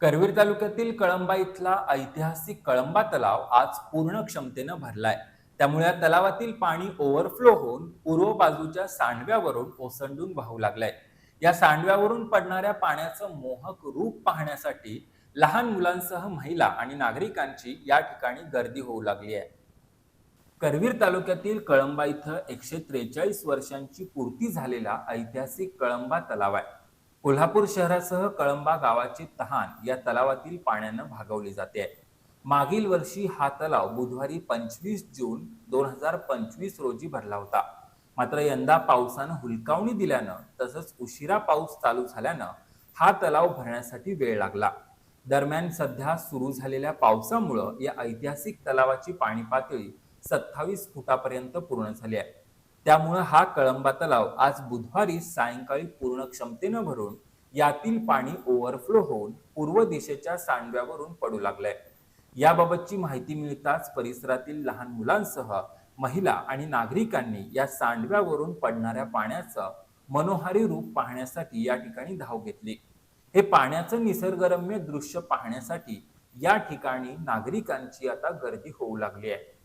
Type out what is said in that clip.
करवीर तालुक्यातील कळंबा इथला ऐतिहासिक कळंबा तलाव आज पूर्ण क्षमतेनं भरलाय. त्यामुळे या तलावातील पाणी ओव्हरफ्लो होऊन पूर्व बाजूच्या सांडव्यावरून ओसंडून वाहू लागलंय. या सांडव्यावरून पडणाऱ्या पाण्याचं मोहक रूप पाहण्यासाठी लहान मुलांसह महिला आणि नागरिकांची या ठिकाणी गर्दी होऊ लागली आहे. करवीर तालुक्यातील कळंबा इथं 143 वर्षांची पूर्ती झालेला ऐतिहासिक कळंबा तलाव आहे. कोल्हापूर शहरासह कळंबा गावाची तहान या तलावातील पाण्यानं भागवली जाते. मागील वर्षी हा तलाव बुधवारी 25 जून 2025 रोजी भरला होता. मात्र यंदा पावसानं हुलकावणी दिल्यानं तसंच उशिरा पाऊस चालू झाल्यानं हा तलाव भरण्यासाठी वेळ लागला. दरम्यान सध्या सुरू झालेल्या पावसामुळं या ऐतिहासिक तलावाची पाणी पातळी 27 फुटापर्यंत पूर्ण झाली आहे. त्यामुळे हा कळंबा तलाव आज बुधवारी सायंकाळी पूर्ण क्षमतेनं भरून यातील पाणी ओव्हरफ्लो होऊन पूर्व दिशेच्या सांडव्यावरून पडू लागलंय. याबाबतची माहिती मिळताच परिसरातील लहान मुलांसह महिला आणि नागरिकांनी या सांडव्यावरून पडणाऱ्या पाण्याचं मनोहारी रूप पाहण्यासाठी या ठिकाणी धाव घेतली. हे पाण्याचं निसर्गरम्य दृश्य पाहण्यासाठी या ठिकाणी नागरिकांची आता गर्दी होऊ लागली आहे.